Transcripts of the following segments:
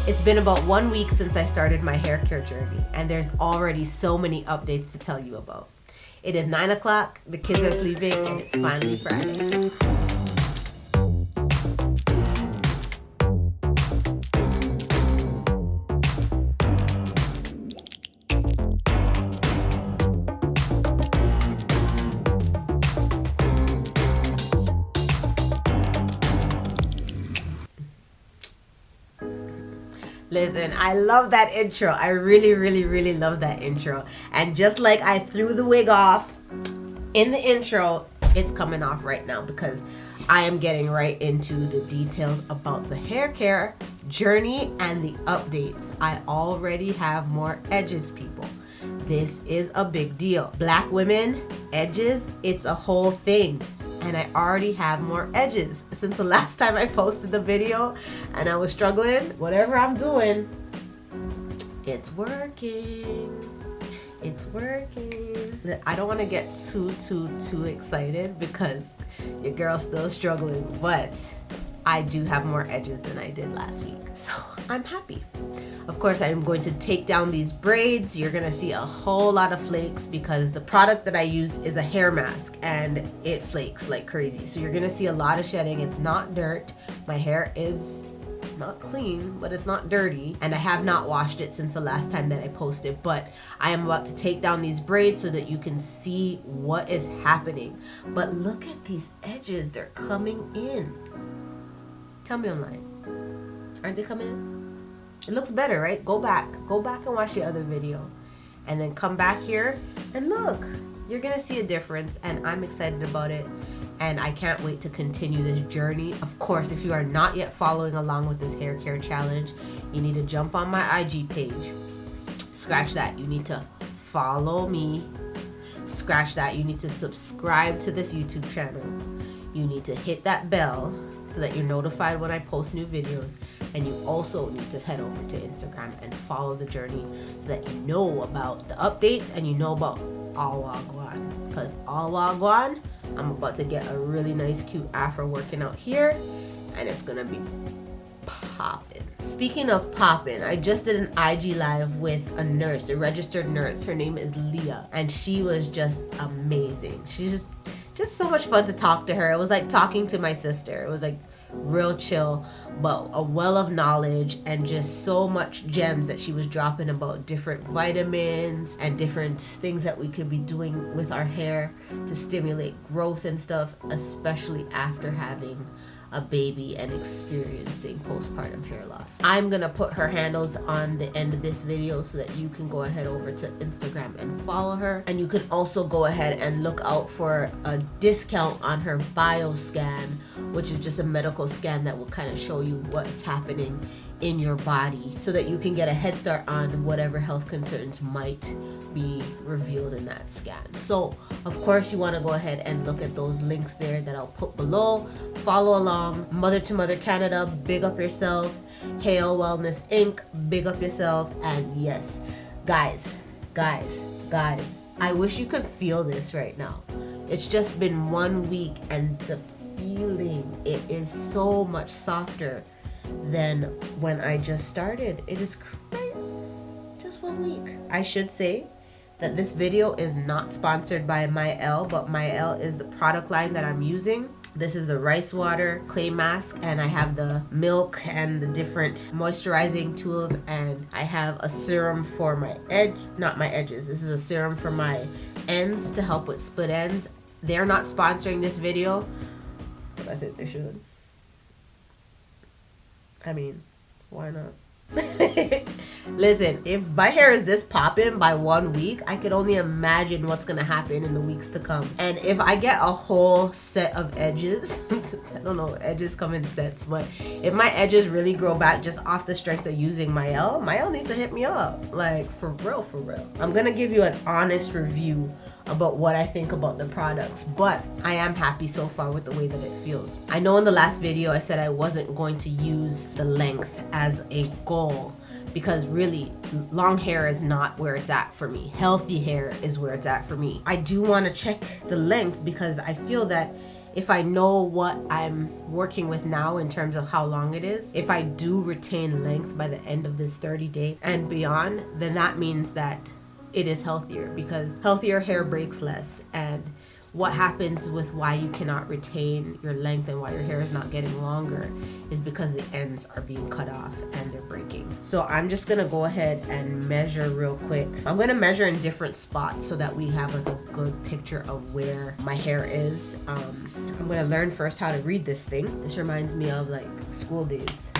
It's been about 1 week since I started my hair care journey, and there's already so many updates to tell you about. It is 9 o'clock, the kids are sleeping, and it's finally Friday. Listen, I love that intro. I really love that intro. And just like I threw the wig off in the intro, it's coming off right now because I am getting right into the details about the hair care journey and the updates. I already have more edges, people. This is a big deal. Black women, edges, it's a whole thing. And I already have more edges since the last time I posted the video and I was struggling. Whatever I'm doing, it's working. It's working. I don't want to get too excited because your girl's still struggling, but I do have more edges than I did last week. So I'm happy. Of course, I'm going to take down these braids. You're gonna see a whole lot of flakes because the product that I used is a hair mask and it flakes like crazy. So you're gonna see a lot of shedding. It's not dirt. My hair is not clean, but it's not dirty. And I have not washed it since the last time that I posted, but I am about to take down these braids so that you can see what is happening. But look at these edges, they're coming in. Tell me I'm lying. Aren't they coming in? It looks better, right? Go back and watch the other video and then come back here and look. You're gonna see a difference and I'm excited about it and I can't wait to continue this journey. Of course, if you are not yet following along with this hair care challenge, you need to jump on my IG page. Scratch that. You need to follow me. Scratch that. You need to subscribe to this YouTube channel. You need to hit that bell so that you're notified when I post new videos. And you also need to head over to Instagram and follow the journey so that you know about the updates and you know about All Wagwan. Because All Wagwan, I'm about to get a really nice cute afro working out here and it's gonna be popping. Speaking of popping, I just did an IG live with a nurse, a registered nurse. Her name is Leah and she was just amazing. She's just so much fun to talk to her. It was like talking to my sister. It was like real chill, but a well of knowledge and just so much gems that she was dropping about different vitamins and different things that we could be doing with our hair to stimulate growth and stuff, especially after having a baby and experiencing postpartum hair loss. I'm gonna put her handles on the end of this video so that you can go ahead over to Instagram and follow her. And you can also go ahead and look out for a discount on her bioscan, which is just a medical scan that will kind of show you what's happening in your body so that you can get a head start on whatever health concerns might be revealed in that scan. So of course you want to go ahead and look at those links there that I'll put below. Follow along. Mother to Mother Canada, big up yourself. H.A.E.L Wellness Inc, big up yourself. And yes, guys, I wish you could feel this right now. It's just been 1 week and the feeling, it is so much softer than when I just started. It is crazy. Just 1 week. I should say that this video is not sponsored by H.A.E.L, but H.A.E.L is the product line that I'm using. This is the rice water clay mask and I have the milk and the different moisturizing tools and I have a serum for my not my edges. This is a serum for my ends to help with split ends. They're not sponsoring this video, but I think they should. I mean, why not? Listen, if my hair is this popping by 1 week, I could only imagine what's gonna happen in the weeks to come. And if I get a whole set of edges, I don't know, edges come in sets, but if my edges really grow back just off the strength of using H.A.E.L needs to hit me up. Like, for real. I'm gonna give you an honest review about what I think about the products, but I am happy so far with the way that it feels. I know in the last video I said I wasn't going to use the length as a goal because really long hair is not where it's at for me. Healthy hair is where it's at for me. I do want to check the length because I feel that if I know what I'm working with now in terms of how long it is, if I do retain length by the end of this 30 day and beyond, then that means that it is healthier, because healthier hair breaks less. And what happens with why you cannot retain your length and why your hair is not getting longer is because the ends are being cut off and they're breaking. So I'm just gonna go ahead and measure real quick. I'm gonna measure in different spots so that we have like a good picture of where my hair is. I'm gonna learn first how to read this thing. This reminds me of like school days.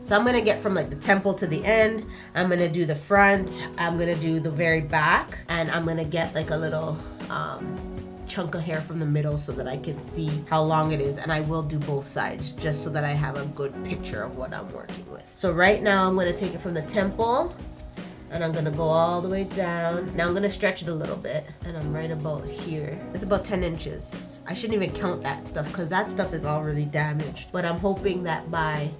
So I'm gonna get from like the temple to the end. I'm gonna do the front. I'm gonna do the very back, and I'm gonna get like a little chunk of hair from the middle so that I can see how long it is. And I will do both sides just so that I have a good picture of what I'm working with. So right now I'm gonna take it from the temple and I'm gonna go all the way down. Now I'm gonna stretch it a little bit, and I'm right about here. It's about 10 inches. I shouldn't even count that stuff because that stuff is already damaged. But I'm hoping that by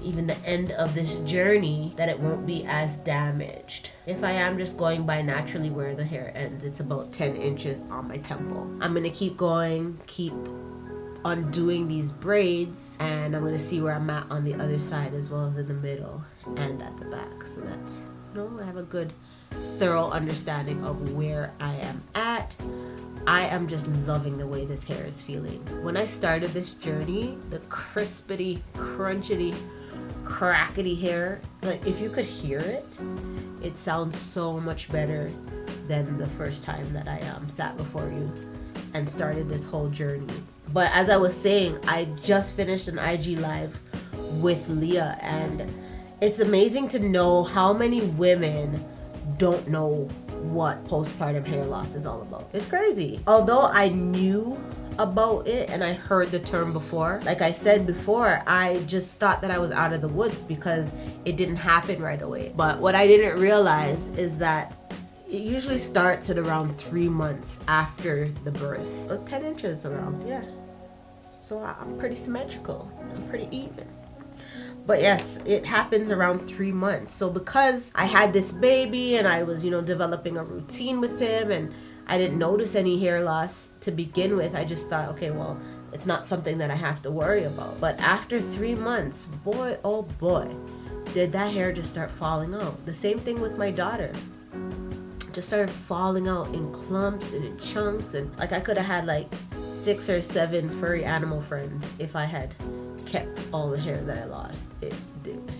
even the end of this journey that it won't be as damaged. If I am just going by naturally where the hair ends, it's about 10 inches on my temple. I'm gonna keep going, keep undoing these braids, and I'm gonna see where I'm at on the other side as well as in the middle and at the back, so that I have a good thorough understanding of where I am at. I am just loving the way this hair is feeling. When I started this journey, the crispity, crunchity, crackety hair, like if you could hear it, it sounds so much better than the first time that I sat before you and started this whole journey. But as I was saying, I just finished an IG live with Leah, and it's amazing to know how many women don't know what postpartum hair loss is all about. It's crazy. Although I knew about it and I heard the term before, like I said before, I just thought that I was out of the woods because it didn't happen right away. But what I didn't realize is that it usually starts at around 3 months after the birth. 10 inches around, yeah. So I'm pretty symmetrical. I'm pretty even. But yes, it happens around 3 months. So because I had this baby and I was, developing a routine with him, and I didn't notice any hair loss to begin with, I just thought, okay, well, it's not something that I have to worry about. But after 3 months, boy, oh boy, did that hair just start falling out. The same thing with my daughter. Just started falling out in clumps and in chunks. And like I could have had like 6 or 7 furry animal friends if I had kept all the hair that I lost. It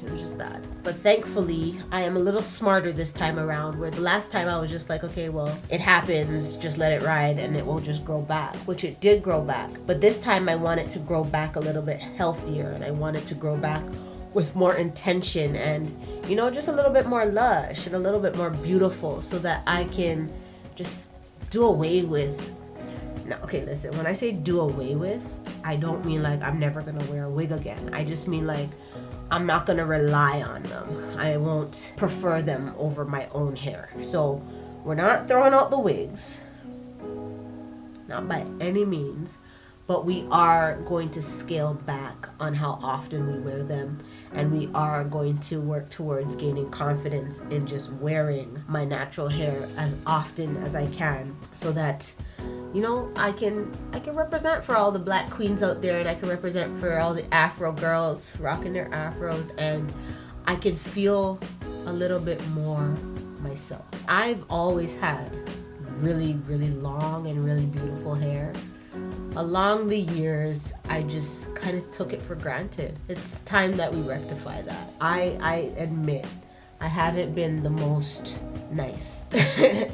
was just bad. But thankfully, I am a little smarter this time around, where the last time I was just like, okay, well, it happens, just let it ride and it will just grow back, which it did grow back. But this time I want it to grow back a little bit healthier, and I want it to grow back with more intention and, just a little bit more lush and a little bit more beautiful, so that I can just do away with. Now, okay, listen, when I say do away with, I don't mean like I'm never gonna wear a wig again. I just mean like I'm not gonna rely on them. I won't prefer them over my own hair. So we're not throwing out the wigs, not by any means, but we are going to scale back on how often we wear them, and we are going to work towards gaining confidence in just wearing my natural hair as often as I can, so that I can represent for all the black queens out there, and I can represent for all the Afro girls rocking their afros, and I can feel a little bit more myself. I've always had really, really long and really beautiful hair. Along the years, I just kind of took it for granted. It's time that we rectify that. I admit I haven't been the most nice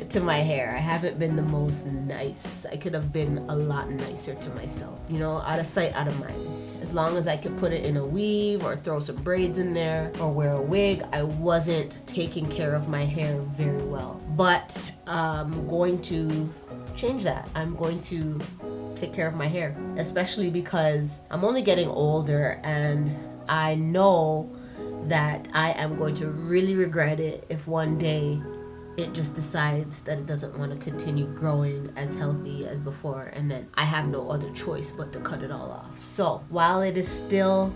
to my hair. I haven't been the most nice. I could have been a lot nicer to myself. Out of sight, out of mind. As long as I could put it in a weave or throw some braids in there or wear a wig, I wasn't taking care of my hair very well. But I'm going to change that. I'm going to take care of my hair, especially because I'm only getting older, and I know that I am going to really regret it if one day it just decides that it doesn't want to continue growing as healthy as before, and then I have no other choice but to cut it all off. So while it is still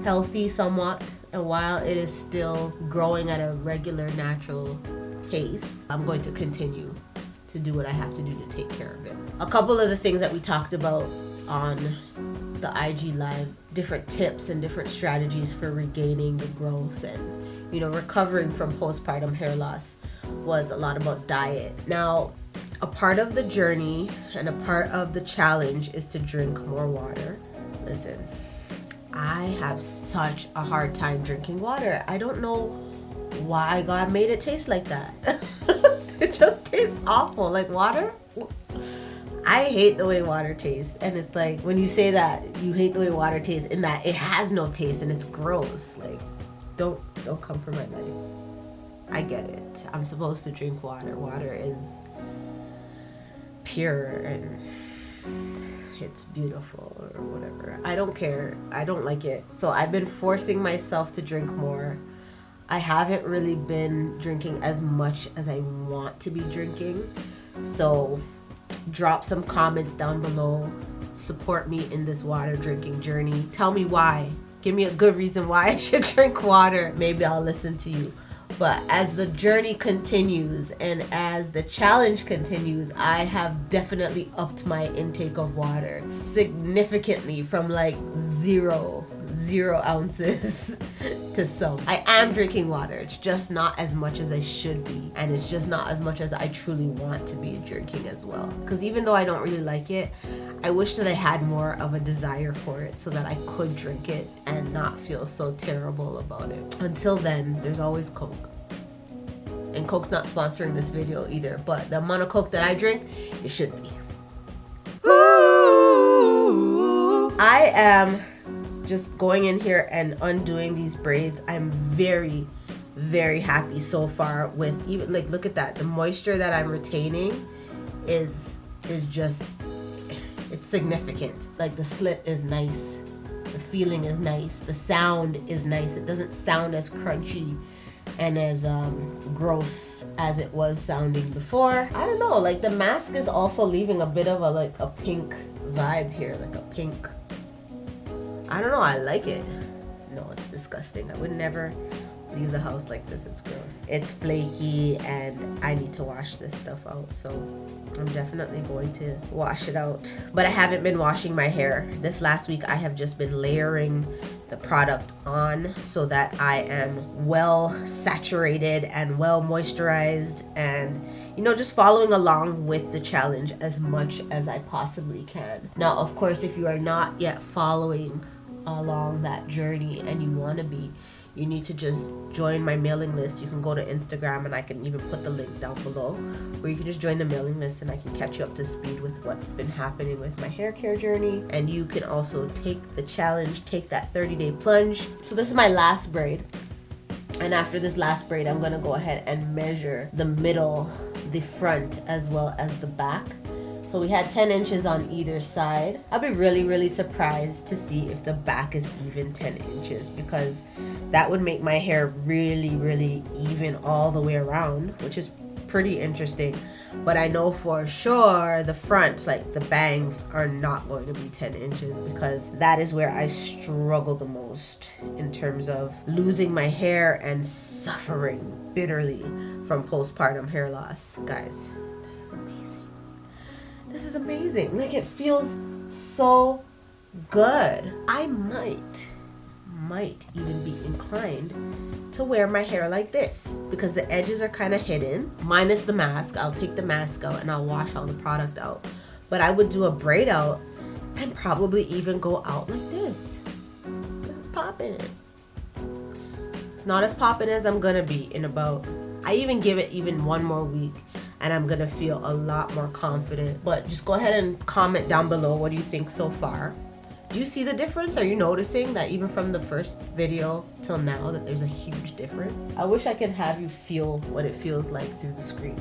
healthy somewhat, and while it is still growing at a regular natural pace, I'm going to continue to do what I have to do to take care of it. A couple of the things that we talked about on the IG Live different tips and different strategies for regaining the growth and, you know, recovering from postpartum hair loss was a lot about diet. Now, a part of the journey and a part of the challenge is to drink more water. Listen, I have such a hard time drinking water. I don't know why God made it taste like that. It just tastes awful. Like water, I hate the way water tastes. And it's like, when you say that you hate the way water tastes, in that it has no taste and it's gross, like don't come for my life. I get it. I'm supposed to drink water. Water is pure and it's beautiful or whatever. I don't care. I don't like it. So I've been forcing myself to drink more. I haven't really been drinking as much as I want to be drinking. So drop some comments down below. Support me in this water drinking journey. Tell me why. Give me a good reason why I should drink water. Maybe I'll listen to you. But as the journey continues and as the challenge continues, I have definitely upped my intake of water significantly, from like zero ounces to some. I am drinking water. It's just not as much as I should be. And it's just not as much as I truly want to be drinking as well. Because even though I don't really like it, I wish that I had more of a desire for it so that I could drink it and not feel so terrible about it. Until then, there's always Coke. And Coke's not sponsoring this video either, but the amount of Coke that I drink, it should be. I am just going in here and undoing these braids. I'm very, very happy so far with, even like, look at that. The moisture that I'm retaining is just, it's significant. Like the slip is nice. The feeling is nice. The sound is nice. It doesn't sound as crunchy and as gross as it was sounding before. I don't know, like the mask is also leaving a bit of a like a pink vibe here, like a pink, I don't know, I like it. No, it's disgusting. I would never leave the house like this. It's gross. It's flaky and I need to wash this stuff out. So I'm definitely going to wash it out. But I haven't been washing my hair. This last week I have just been layering the product on so that I am well saturated and well moisturized and, you know, just following along with the challenge as much as I possibly can. Now, of course, if you are not yet following along that journey and you want to be, you need to just join my mailing list. You can go to Instagram and I can even put the link down below, where you can just join the mailing list and I can catch you up to speed with what's been happening with my hair care journey. And you can also take the challenge, take that 30-day plunge. So this is my last braid. And after this last braid, I'm gonna go ahead and measure the middle, the front, as well as the back. So we had 10 inches on either side. I'll be really, really surprised to see if the back is even 10 inches, because that would make my hair really, really even all the way around, which is pretty interesting. But I know for sure the front, like the bangs, are not going to be 10 inches because that is where I struggle the most in terms of losing my hair and suffering bitterly from postpartum hair loss. Guys, this is amazing. This is amazing. Like, it feels so good. I might even be inclined to wear my hair like this because the edges are kind of hidden, minus the mask. I'll take the mask out and I'll wash all the product out. But I would do a braid out and probably even go out like this. It's popping. It's not as popping as I'm gonna be in about, I even give it even one more week and I'm gonna feel a lot more confident. But just go ahead and comment down below, what do you think so far? Do you see the difference? Are you noticing that even from the first video till now that there's a huge difference? I wish I could have you feel what it feels like through the screen.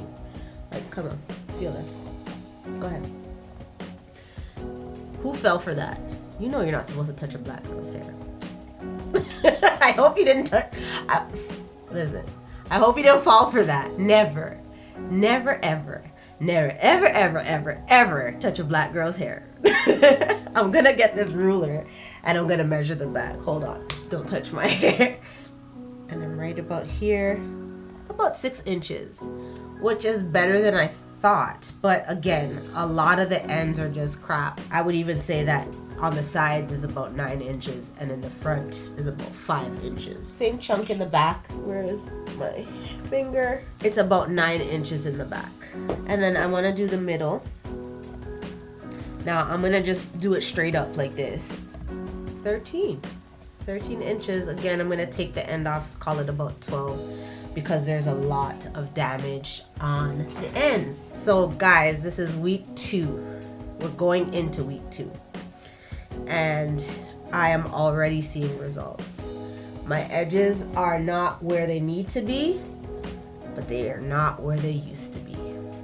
Like, come on, feel it. Go ahead. Who fell for that? You know you're not supposed to touch a black girl's hair. I hope you didn't touch, listen, I hope you didn't fall for that. Never, never, ever, never, ever, ever, ever, ever touch a black girl's hair. I'm gonna get this ruler and I'm gonna measure the back. Hold on, don't touch my hair. And I'm right about here, about 6 inches, which is better than I thought. But again, a lot of the ends are just crap. I would even say that on the sides is about 9 inches and in the front is about 5 inches. Same chunk in the back. Where is my finger? It's about 9 inches in the back. And then I want to do the middle. Now I'm gonna just do it straight up like this. 13 inches. Again, I'm gonna take the end off, call it about 12, because there's a lot of damage on the ends. So guys, this is week 2. We're going into week 2. And I am already seeing results. My edges are not where they need to be, but they are not where they used to be.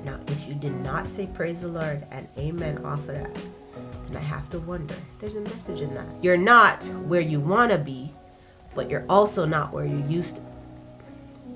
Now, if you did not say praise the Lord and amen off of that, then I have to wonder, there's a message in that. You're not where you want to be, but you're also not where you used to.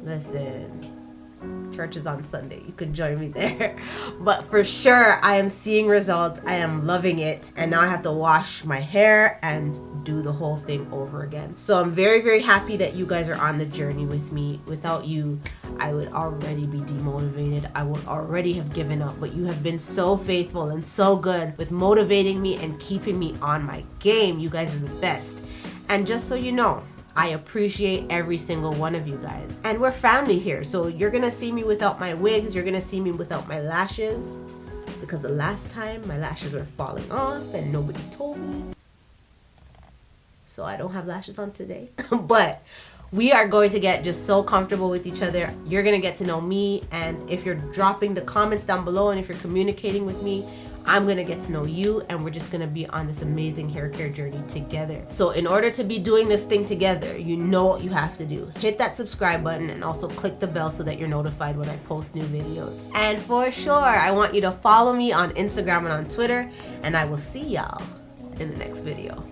Listen, church is on Sunday. You can join me there. But for sure, I am seeing results. I am loving it. And now I have to wash my hair and do the whole thing over again. So I'm very, very happy that you guys are on the journey with me. Without you, I would already be demotivated. I would already have given up. But you have been so faithful and so good with motivating me and keeping me on my game. You guys are the best. And just so you know, I appreciate every single one of you guys. And we're family here. So you're gonna see me without my wigs. You're gonna see me without my lashes. Because the last time my lashes were falling off and nobody told me. So I don't have lashes on today. But we are going to get just so comfortable with each other. You're gonna get to know me. And if you're dropping the comments down below and if you're communicating with me, I'm gonna get to know you, and we're just gonna be on this amazing hair care journey together. So in order to be doing this thing together, you know what you have to do. Hit that subscribe button and also click the bell so that you're notified when I post new videos. And for sure, I want you to follow me on Instagram and on Twitter, and I will see y'all in the next video.